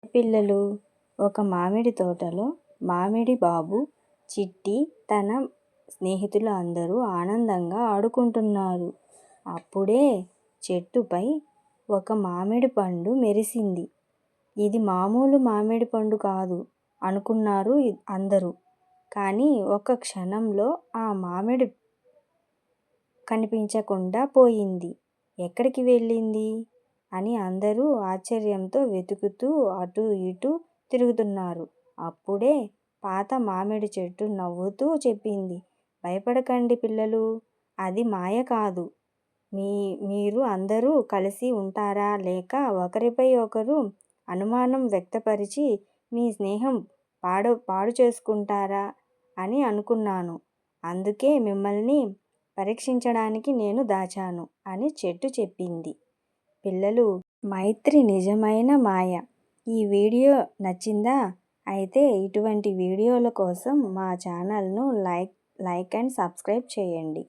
పిల్లలు, ఒక మామిడి తోటలో మామిడి బాబు, చిట్టి తన స్నేహితులు అందరూ ఆనందంగా ఆడుకుంటున్నారు. అప్పుడే చెట్టుపై ఒక మామిడి పండు మెరిసింది. ఇది మామూలు మామిడి పండు కాదు అనుకున్నారు అందరూ. కానీ ఒక్క క్షణంలో ఆ మామిడి కనిపించకుండా పోయింది. ఎక్కడికి వెళ్ళింది అని అందరూ ఆశ్చర్యంతో వెతుకుతూ అటూ ఇటూ తిరుగుతున్నారు. అప్పుడే పాత మామిడి చెట్టు నవ్వుతూ చెప్పింది, భయపడకండి పిల్లలు, అది మాయ కాదు. మీరు అందరూ కలిసి ఉంటారా, లేక ఒకరిపై ఒకరు అనుమానం వ్యక్తపరిచి మీ స్నేహం పాడు చేసుకుంటారా అని అనుకున్నాను. అందుకే మిమ్మల్ని పరీక్షించడానికి నేను దాచాను అని చెట్టు చెప్పింది. పిల్లలు, మైత్రి నిజమైన మాయ. ఈ వీడియో నచ్చిందా? అయితే ఇటువంటి వీడియోల కోసం మా ఛానల్ను లైక్ అండ్ సబ్స్క్రైబ్ చేయండి.